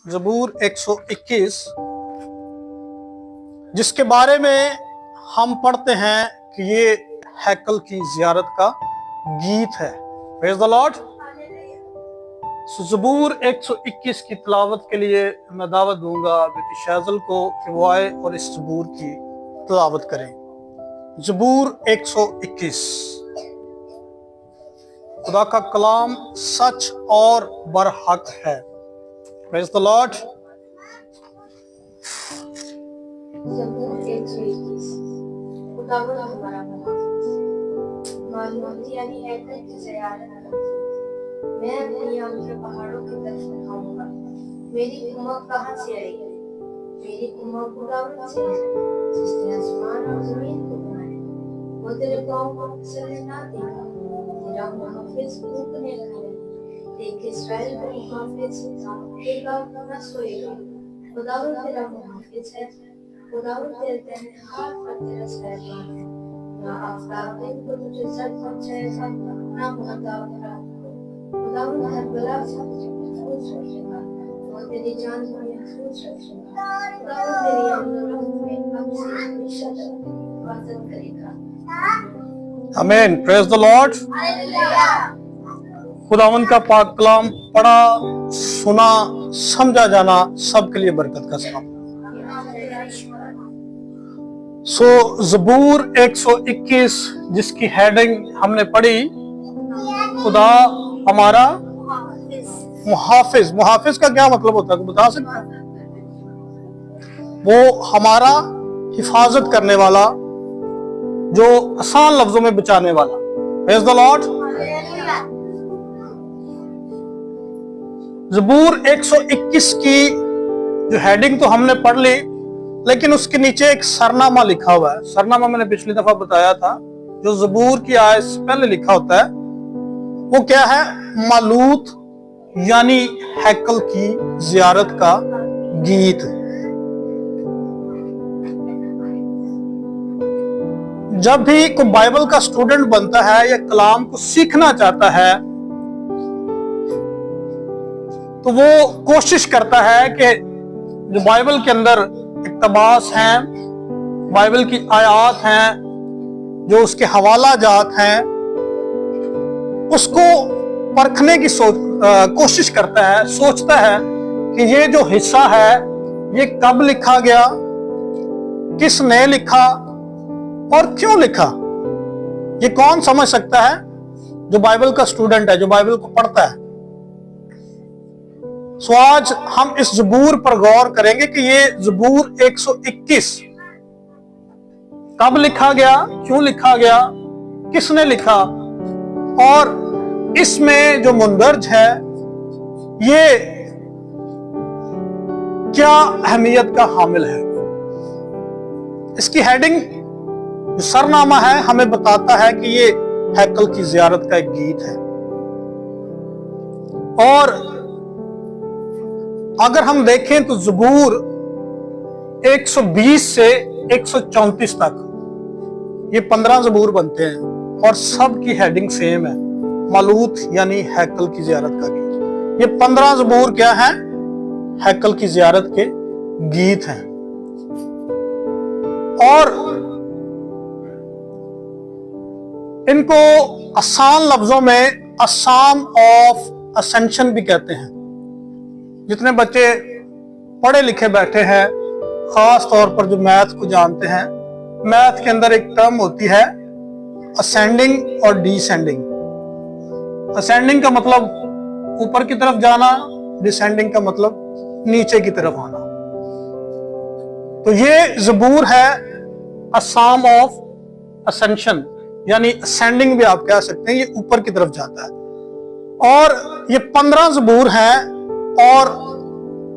ज़बूर 121 जिसके बारे में हम पढ़ते हैं कि ये हैकल की ज़ियारत का गीत है। Praise the Lord. ज़बूर 121 की तिलावत के लिए मैं दावत दूंगा बेटी शैज़ल को कि वो आए और इस ज़बूर की तिलावत करें। ज़बूर 121 खुदा का कलाम सच और बरहक है। Praise the Lord. ज़बूर 121 खुदावंद हमारा मालूम यानी हैकल की ज़ियारत। मैं अपनी आंखें पहाड़ों की तरफ उठाऊंगा। मेरी कुमक कहाँ से आएगी? मेरी कुमक खुदावंद से है, जिसने आसमान और जमीन को बनाया। वो तेरे पाँव को फिसलने ना देगा, तेरा मुहाफिज भूखने लगेगा। देख इस्राएल का मुहाफिज सोएगा न सोएगा। खुदावंद तेरा मुहाफिज है, खुदावंद तेरे दाहिने हाथ पर तेरा सहरबान है। ना आफताब दिन को तुझे सर पहुंचाएगा, ना महताब रात को। खुदावंद हर बला से तुझे महफूज रखेगा, वो तेरी जान को महफूज रखेगा। खुदावंद तेरी आमद में अब से हमेशा तक हिफाजत करेगा। आमीन। Praise the Lord. खुदावंद का पाक कलाम पढ़ा, सुना, समझा जाना सबके लिए बरकत का सबब। ज़बूर 121 जिसकी हेडिंग हमने पढ़ी, खुदा हमारा मुहाफिज। मुहाफिज का क्या मतलब होता है, बता सकते हैं? वो हमारा हिफाजत करने वाला, जो आसान लफ्जों में बचाने वाला। Praise the Lord. ज़बूर 121 की जो हेडिंग तो हमने पढ़ ली, लेकिन उसके नीचे एक सरनामा लिखा हुआ है। सरनामा मैंने पिछली दफा बताया था, जो ज़बूर की आयत से पहले लिखा होता है वो क्या है? मालूत यानी हैकल की ज़ियारत का गीत। जब भी कोई बाइबल का स्टूडेंट बनता है या कलाम को सीखना चाहता है, तो वो कोशिश करता है कि जो बाइबल के अंदर इक़्तिबास हैं, बाइबल की आयात हैं, जो उसके हवाला जात हैं, उसको परखने की कोशिश करता है। सोचता है कि ये जो हिस्सा है ये कब लिखा गया, किसने लिखा और क्यों लिखा। ये कौन समझ सकता है? जो बाइबल का स्टूडेंट है, जो बाइबल को पढ़ता है। सो आज हम इस ज़बूर पर गौर करेंगे कि ये ज़बूर 121 कब लिखा गया, क्यों लिखा गया, किसने लिखा, और इसमें जो मुंदरज है ये क्या अहमियत का हामिल है। इसकी हेडिंग, जो सरनामा है, हमें बताता है कि ये हैकल की ज़ियारत का एक गीत है। और अगर हम देखें तो ज़बूर 120 से 134 तक ये 15 ज़बूर बनते हैं और सब की हेडिंग सेम है, मालूत यानी हैकल की ज़ियारत का गीत। ये 15 ज़बूर क्या है? हैकल की ज़ियारत के गीत हैं। और इनको आसान लफ्जों में अ साम ऑफ असेंशन भी कहते हैं। जितने बच्चे पढ़े लिखे बैठे हैं, खास तौर पर जो मैथ को जानते हैं, मैथ के अंदर एक टर्म होती है असेंडिंग और डिसेंडिंग। असेंडिंग का मतलब ऊपर की तरफ जाना, डिसेंडिंग का मतलब नीचे की तरफ आना। तो ये ज़बूर है अ साम ऑफ असेंशन, यानी असेंडिंग भी आप कह सकते हैं, ये ऊपर की तरफ जाता है। और ये 15 ज़बूर हैं और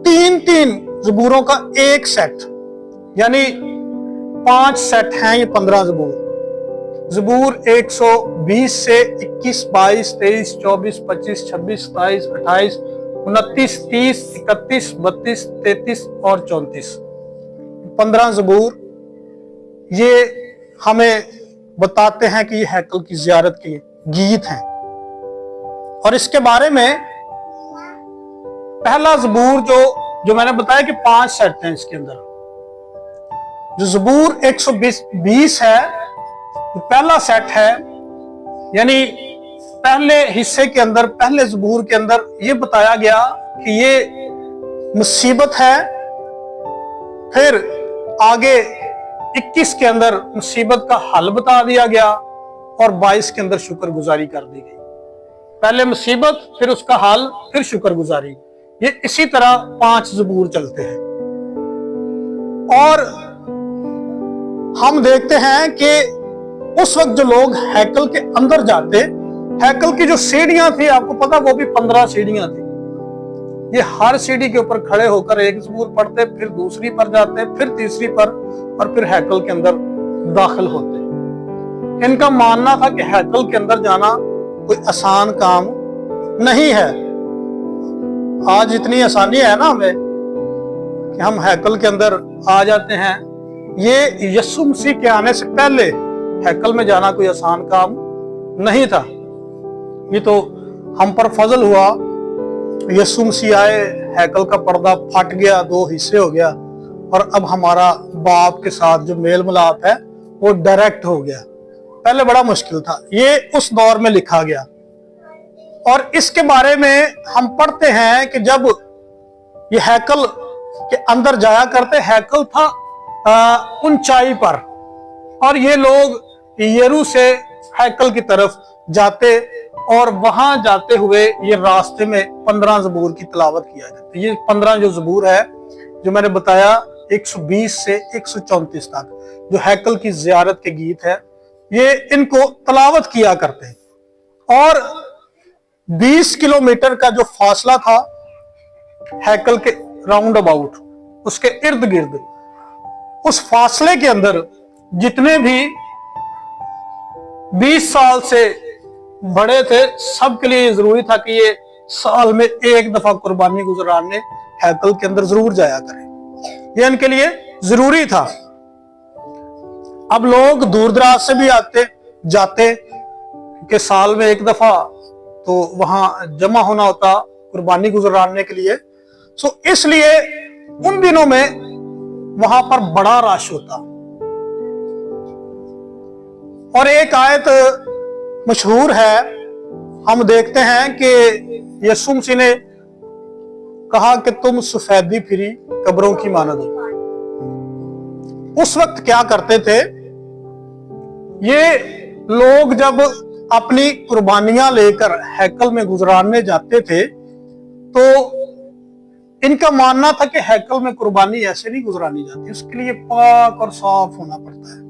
3-3 ज़बूरों का एक सेट, यानी 5 सेट हैं ये 15 ज़बूर। ज़बूर 120 से 21, 22, 23, 24, 25, 26, 27, 28, 29, 30, 31, 32, 33 और 34। 15 ज़बूर ये हमें बताते हैं कि ये हैकल की ज़ियारत के गीत हैं। और इसके बारे में पहला ज़बूर जो जो मैंने बताया कि 5 सेट हैं इसके अंदर। जो ज़बूर 120 है, जो पहला सेट है, यानी पहले हिस्से के अंदर, पहले ज़बूर के अंदर ये बताया गया कि ये मुसीबत है। फिर आगे 21 के अंदर मुसीबत का हल बता दिया गया और 22 के अंदर शुक्रगुजारी कर दी गई। पहले मुसीबत, फिर उसका हल, फिर शुक्रगुजारी। ये इसी तरह 5 ज़बूर चलते हैं। और हम देखते हैं कि उस वक्त जो लोग हैकल के अंदर जाते, हैकल की जो सीढ़ियां थी, आपको पता, वो भी 15 सीढ़ियां थी। ये हर सीढ़ी के ऊपर खड़े होकर एक ज़बूर पढ़ते, फिर दूसरी पर जाते, फिर तीसरी पर, और फिर हैकल के अंदर दाखिल होते। इनका मानना था कि हैकल के अंदर जाना कोई आसान काम नहीं है। आज इतनी आसानी है ना हमें कि हम हैकल के अंदर आ जाते हैं। ये यीशु मसीह के आने से पहले हैकल में जाना कोई आसान काम नहीं था। ये तो हम पर फजल हुआ, यीशु मसीह आए, हैकल का पर्दा फट गया, 2 हिस्से हो गया, और अब हमारा बाप के साथ जो मेल मिलाप है वो डायरेक्ट हो गया। पहले बड़ा मुश्किल था। ये उस दौर में लिखा गया, और इसके बारे में हम पढ़ते हैं कि जब ये हैकल के अंदर जाया करते, हैकल था ऊंचाई पर, और ये लोग यरू से हैकल की तरफ जाते, और वहां जाते हुए ये रास्ते में 15 ज़बूर की तिलावत किया जाता। ये 15 जो ज़बूर है, जो मैंने बताया 120 से 134 तक, जो हैकल की ज़ियारत के गीत है, ये इनको तिलावत किया करते हैं। और 20 किलोमीटर का जो फासला था हैकल के राउंड अबाउट, उसके इर्द गिर्द, उस फासले के अंदर जितने भी 20 साल से बड़े थे, सबके लिए जरूरी था कि ये साल में एक दफा कुर्बानी गुजराने हैकल के अंदर जरूर जाया करें। ये इनके लिए जरूरी था। अब लोग दूर दराज से भी आते जाते कि साल में एक दफा तो वहां जमा होना होता कुर्बानी गुजराने के लिए। सो इसलिए उन दिनों में वहां पर बड़ा रश होता। और एक आयत मशहूर है, हम देखते हैं कि यीशु मसीह ने कहा कि तुम सफेदी फिरी कब्रों की मानद हो। उस वक्त क्या करते थे ये लोग, जब अपनी कुर्बानियां लेकर हैकल में गुजराने जाते थे, तो इनका मानना था कि हैकल में कुर्बानी ऐसे नहीं गुजरानी जाती, उसके लिए पाक और साफ होना पड़ता है।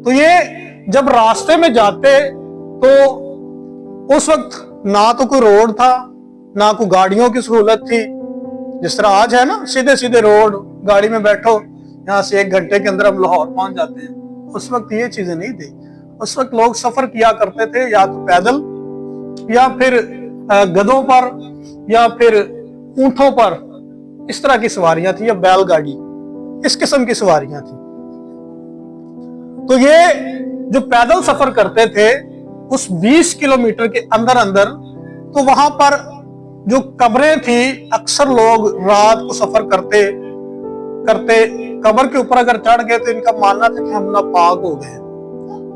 तो ये जब रास्ते में जाते तो उस वक्त ना तो कोई रोड था, ना कोई गाड़ियों की सहूलत थी। जिस तरह आज है ना, सीधे सीधे रोड, गाड़ी में बैठो, यहाँ से 1 घंटे के अंदर हम लाहौर पहुंच जाते हैं। उस वक्त ये चीजें नहीं थी। उस वक्त लोग सफर किया करते थे, या तो पैदल, या फिर गधों पर, या फिर ऊंटों पर। इस तरह की सवारियां थी, या बैलगाड़ी, इस किस्म की सवारियां थी। तो ये जो पैदल सफर करते थे उस 20 किलोमीटर के अंदर अंदर, तो वहां पर जो कब्रें थी, अक्सर लोग रात को सफर करते करते कब्र के ऊपर अगर चढ़ गए तो इनका मानना था कि हम नापाक हो गए,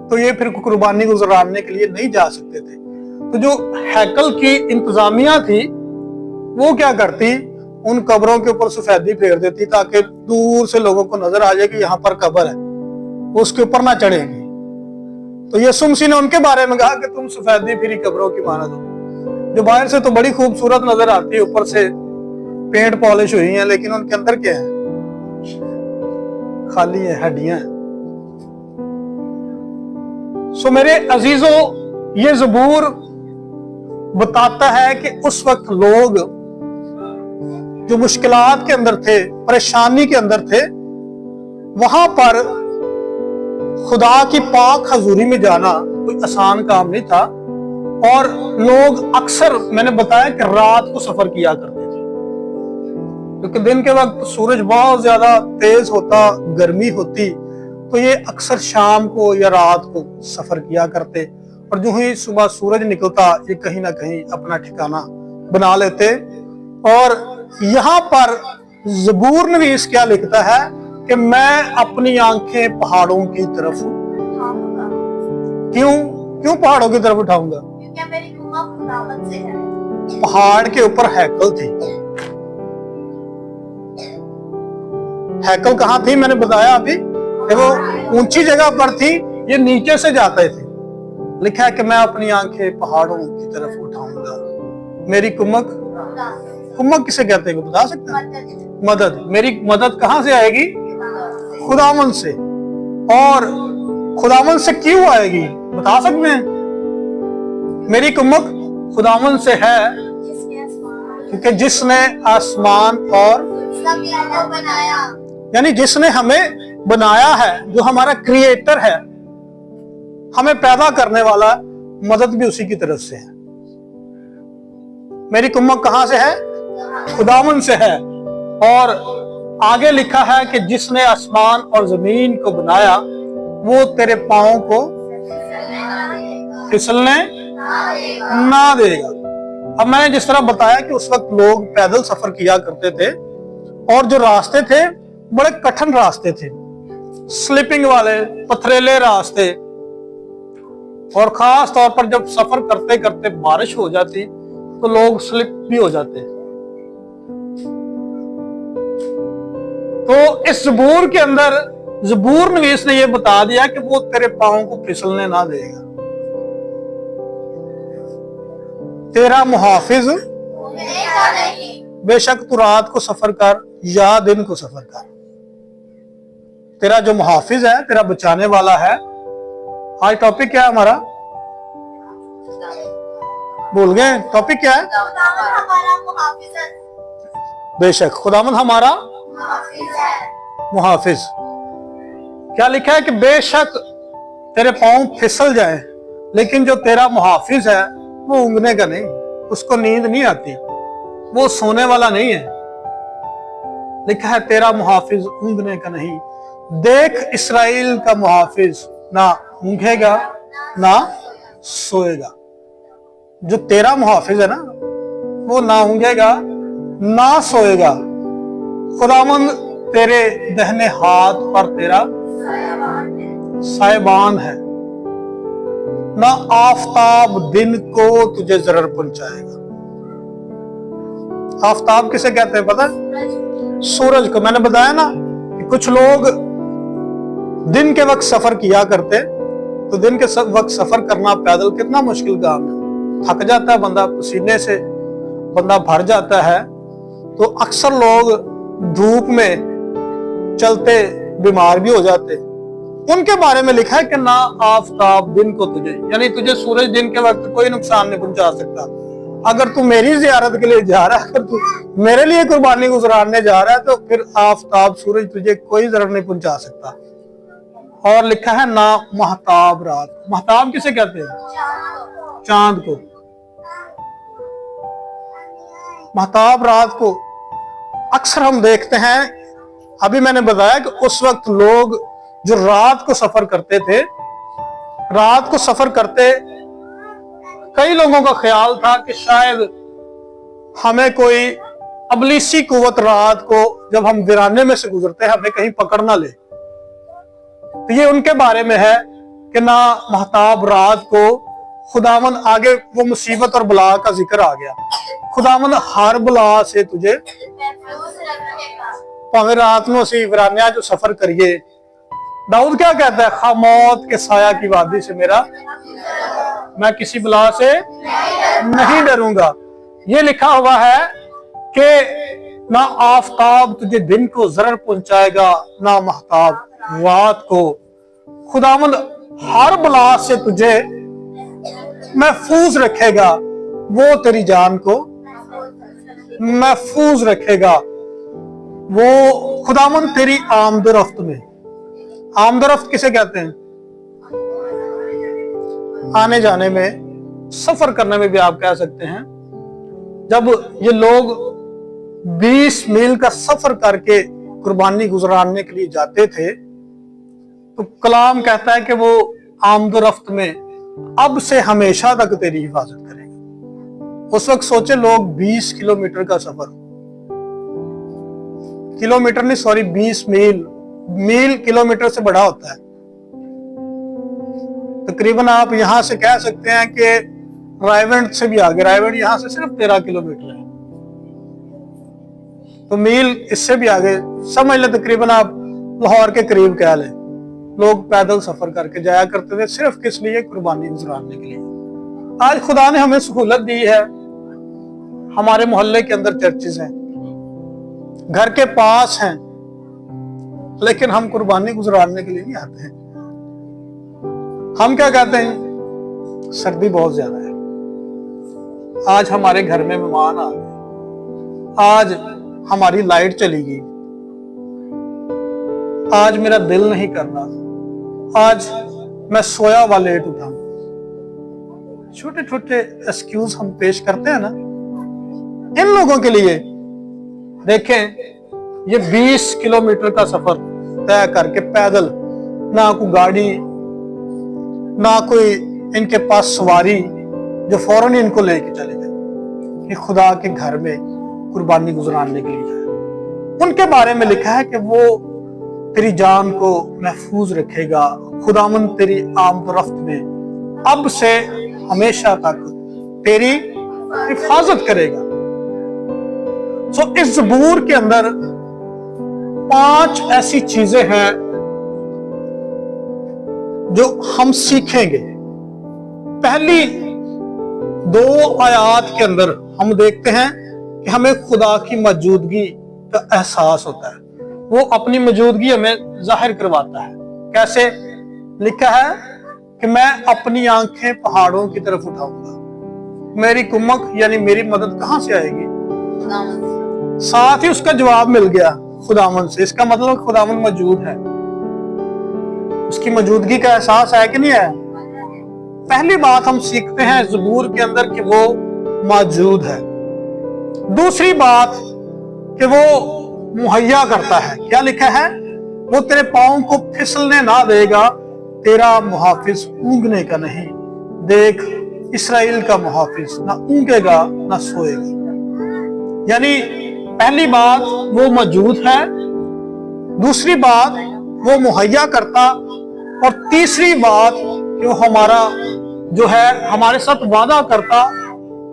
तो ये फिर कुर्बानी गुजराने के लिए नहीं जा सकते थे। तो जो हैकल की इंतजामिया थी वो क्या करती, उन कब्रों के ऊपर सफेदी फेर देती ताकि दूर से लोगों को नजर आ जाए कि यहाँ पर कब्र है, वो उसके ऊपर ना चढ़ेगी। तो यीशु मसीह ने उनके बारे में कहा कि तुम सफेदी फिरी कब्रों की मानद हो। जो बाहर से तो बड़ी खूबसूरत नजर आती है, ऊपर से पेंट पॉलिश हुई है, लेकिन उनके अंदर क्या है, खाली है, हड्डियां हैं। सो मेरे अजीजों, ये ज़बूर बताता है कि उस वक्त लोग जो मुश्किलात के अंदर थे, परेशानी के अंदर थे, वहां पर खुदा की पाक हजूरी में जाना कोई आसान काम नहीं था। और लोग अक्सर, मैंने बताया कि रात को सफर किया करते थे, क्योंकि दिन के वक्त सूरज बहुत ज्यादा तेज होता, गर्मी होती, तो ये अक्सर शाम को या रात को सफर किया करते। और जो ही सुबह सूरज निकलता, ये कहीं ना कहीं अपना ठिकाना बना लेते और यहां पर ज़बूर नवीस क्या लिखता है कि मैं अपनी आंखें पहाड़ों की तरफ उठाऊंगा क्यों क्यों पहाड़ों की तरफ उठाऊंगा? क्योंकि मेरी कुमक खुदावंद से है। पहाड़ के ऊपर हैकल थी। हैकल कहाँ थी मैंने बताया अभी कि वो ऊंची जगह पर थी, ये नीचे से जाते थे। लिखा है कि मैं अपनी आंखें पहाड़ों की तरफ उठाऊंगा। मेरी कुमक, कुमक किसे कहते हैं बता सकते हैं? मदद। मेरी मदद कहाँ से आएगी? खुदावंद से। और खुदावंद से क्यों आएगी बता सकते हैं? मेरी कुमक खुदावंद से है क्योंकि जिसने आसमान और जमीन को बनाया, यानी जिसने हमें बनाया है, जो हमारा क्रिएटर है, हमें पैदा करने वाला, मदद भी उसी की तरफ से है। मेरी कुमक कहां से है? खुदावंद से है। और आगे लिखा है कि जिसने आसमान और जमीन को बनाया वो तेरे पांव को फिसलने ना देगा। अब मैंने जिस तरह बताया कि उस वक्त लोग पैदल सफर किया करते थे और जो रास्ते थे बड़े कठिन रास्ते थे, स्लिपिंग वाले पथरेले रास्ते, और खास तौर पर जब सफर करते करते बारिश हो जाती तो लोग स्लिप भी हो जाते। तो इस ज़बूर के अंदर ज़बूर नवीस ने यह बता दिया कि वो तेरे पांव को फिसलने ना देगा। तेरा मुहाफिज बेशक तू रात को सफर कर या दिन को सफर कर। तेरा जो मुहाफिज है, तेरा बचाने वाला है। आज टॉपिक क्या है हमारा? भूल गए टॉपिक क्या है? हमारा मुहाफिज है। बेशक खुदावंद हमारा मुहाफिज है। मुहाफिज। क्या लिखा है कि बेशक तेरे पांव फिसल जाए, लेकिन जो तेरा मुहाफिज है वो ऊँघने का नहीं, उसको नींद नहीं आती, वो सोने वाला नहीं है। लिखा है तेरा मुहाफिज ऊँघने का नहीं। देख इस्राएल का मुहाफिज ना ऊँघेगा ना सोएगा। जो तेरा मुहाफिज है ना वो ना ऊँघेगा ना सोएगा। खुदावंद तेरे दहने हाथ पर तेरा साहिबान है, ना आफताब दिन को तुझे जरर पहुंचाएगा। आफताब किसे कहते हैं पता? सूरज को। मैंने बताया ना कि कुछ लोग दिन के वक्त सफर किया करते, तो दिन के वक्त सफर करना पैदल कितना मुश्किल काम है। थक जाता है बंदा, पसीने से बंदा भर जाता है। तो अक्सर लोग धूप में चलते बीमार भी हो जाते। उनके बारे में लिखा है कि ना आफताब दिन को तुझे, यानी तुझे सूरज दिन के वक्त कोई नुकसान नहीं पहुंचा सकता। अगर तू मेरी जियारत के लिए जा रहा है, अगर तू मेरे लिए कुर्बानी गुजराने जा रहा है, तो फिर आफताब सूरज तुझे कोई जरर नहीं पहुंचा सकता। और लिखा है ना महताब रात। महताब किसे कहते हैं? चांद को। महताब रात को अक्सर हम देखते हैं। अभी मैंने बताया कि उस वक्त लोग जो रात को सफर करते थे, रात को सफर करते, कई लोगों का ख्याल था कि शायद हमें कोई अबलीसी कुव्वत रात को जब हम वीराने में से गुजरते हैं हमें कहीं पकड़ ना ले। तो ये उनके बारे में है कि ना महताब रात को खुदावंद, आगे वो मुसीबत और बला का जिक्र आ गया। खुदावंद हर बला से तुझे भावे रात में उसी वीरानिया जो सफर करिए। दाऊद क्या कहता है? खामौत के साया की वादी से मेरा, मैं किसी बला से नहीं डरूंगा। ये लिखा हुआ है कि ना आफताब तुझे दिन को जरर पहुंचाएगा, ना महताब रात को। खुदावंद हर बला से तुझे महफूज रखेगा, वो तेरी जान को महफूज रखेगा। वो खुदावंद तेरी आमदरफ्त में, आमदरफ्त किसे कहते हैं? आने जाने में, सफर करने में भी आप कह सकते हैं। जब ये लोग 20 मील का सफर करके कुर्बानी गुजराने के लिए जाते थे, तो कलाम कहता है कि वो आमदरफ्त में अब से हमेशा तक तेरी हिफाजत करेगा। उस वक्त सोचे लोग 20 किलोमीटर का सफर, किलोमीटर नहीं सॉरी 20 मील, मील किलोमीटर से बड़ा होता है। तकरीबन आप यहां से कह सकते हैं कि रायवंड से भी आगे, रायवंड यहां से सिर्फ 13 किलोमीटर है, तो मील इससे भी आगे समझ ले, तकरीबन आप लाहौर के करीब कह ले। लोग पैदल सफर करके जाया करते थे, सिर्फ किस लिए? कुर्बानी गुजारने के लिए। आज खुदा ने हमें सहूलत दी है, हमारे मोहल्ले के अंदर चर्चेज हैं, घर के पास हैं, लेकिन हम कुर्बानी गुजारने के लिए नहीं आते हैं। हम क्या कहते हैं? सर्दी बहुत ज्यादा है, आज हमारे घर में मेहमान आ गए, आज हमारी लाइट चली गई, आज मेरा दिल नहीं कर रहा, आज मैं सोया हुआ लेट उठा। छोटे छोटे एक्सक्यूज हम पेश करते हैं ना इन लोगों के लिए। देखें, ये 20 किलोमीटर का सफर तय करके पैदल, ना कोई गाड़ी, ना कोई इनके पास सवारी जो फौरन इनको लेके चले जाए, कि खुदा के घर में कुर्बानी गुजारने के लिए जाए। उनके बारे में लिखा है कि वो तेरी जान को महफूज रखेगा, खुदावन तेरी आमद-ओ-रफ्त में अब से हमेशा तक तेरी हिफाजत करेगा। सो इस ज़बूर के अंदर 5 ऐसी चीजें हैं जो हम सीखेंगे। पहली 2 आयात के अंदर हम देखते हैं कि हमें खुदा की मौजूदगी का एहसास होता है, वो अपनी मौजूदगी हमें जाहिर करवाता है। कैसे? लिखा है कि मैं अपनी आंखें पहाड़ों की तरफ उठाऊंगा, मेरी कुम्मक यानी मेरी मदद कहां से आएगी? साथ ही उसका जवाब मिल गया खुदावन से। इसका मतलब खुदावन मौजूद है, उसकी मौजूदगी का एहसास है कि नहीं है? पहली बात हम सीखते हैं ज़बूर के अंदर कि वो मौजूद है। दूसरी बात कि वो मुहैया करता है। क्या लिखा है? वो तेरे पांव को फिसलने ना देगा, तेरा मुहाफिज ऊँघने का नहीं। देख, इस्राएल का मुहाफिज ना ऊँघेगा ना सोएगा। यानी पहली बात वो मौजूद है, दूसरी बात वो मुहैया करता, और तीसरी बात कि वो हमारा जो है हमारे साथ वादा करता,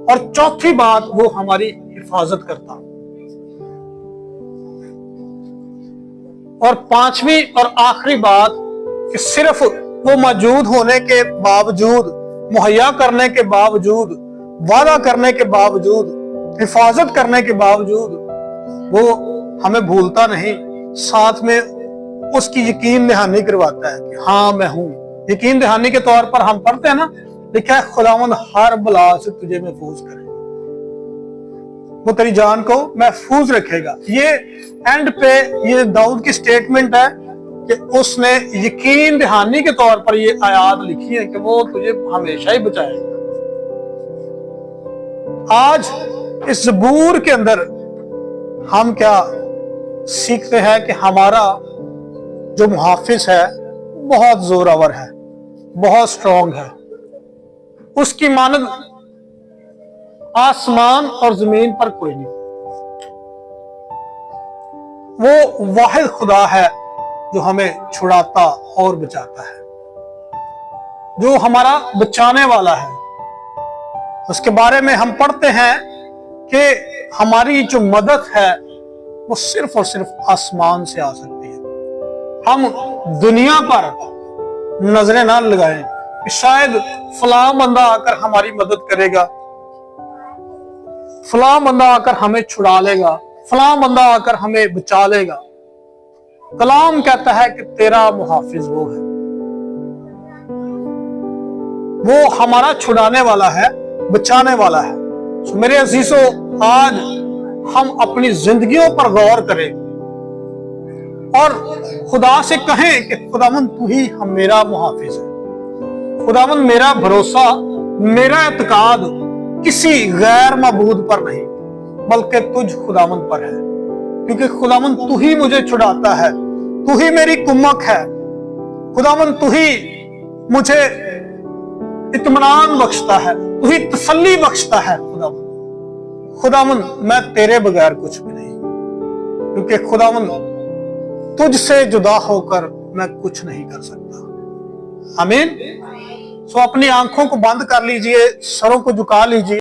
और चौथी बात वो हमारी हिफाजत करता। और पांचवी और आखिरी बात कि सिर्फ वो मौजूद होने के बावजूद, मुहैया करने के बावजूद, वादा करने के बावजूद, हिफाजत करने के बावजूद वो हमें भूलता नहीं, साथ में उसकी यकीन दहानी करवाता है कि हाँ मैं हूं। यकीन दहानी के तौर पर हम पढ़ते हैं ना, लिखा है खुदावंद हर बला से तुझे महफूज करे, वो तेरी जान को महफूज रखेगा। ये एंड पे ये दाऊद की स्टेटमेंट है कि उसने यकीन दहानी के तौर पर ये आयात लिखी है कि वो तुझे हमेशा ही बचाएगा। आज इस ज़बूर के अंदर हम क्या सीखते हैं कि हमारा जो मुहाफिज है बहुत जोरावर है, बहुत स्ट्रॉन्ग है, उसकी मानद आसमान और जमीन पर कोई नहीं। वो वाहिद खुदा है जो हमें छुड़ाता और बचाता है, जो हमारा बचाने वाला है। उसके बारे में हम पढ़ते हैं कि हमारी जो मदद है वो सिर्फ और सिर्फ आसमान से आ सकती है। हम दुनिया पर नजरें ना लगाएं कि शायद फलां बंदा आकर हमारी मदद करेगा, फलां बंदा आकर हमें छुड़ा लेगा, फलां बंदा आकर हमें बचा लेगा। कलाम कहता है कि तेरा मुहाफिज वो है, वो हमारा छुड़ाने वाला है, बचाने वाला है। तो मेरे अजीजों, आज हम अपनी जिंदगियों पर गौर करें और खुदा से कहें कि खुदावंद तू ही हम मेरा मुहाफिज है। खुदावंद मेरा भरोसा, मेरा एतकाद किसी गैर मबूद पर नहीं बल्कि तुझ खुदावंद पर है, क्योंकि खुदावंद तू ही मुझे छुड़ाता है, तू ही मेरी कुम्मक है। खुदावंद तू ही मुझे इत्मीनान बख्शता है, तू ही तसल्ली बख्शता है। खुदावंद खुदावन मैं तेरे बगैर कुछ भी नहीं, क्योंकि खुदावन तुझसे जुदा होकर मैं कुछ नहीं कर सकता। आमीन। सो अपनी आंखों को बंद कर लीजिए, सरों को झुका लीजिए।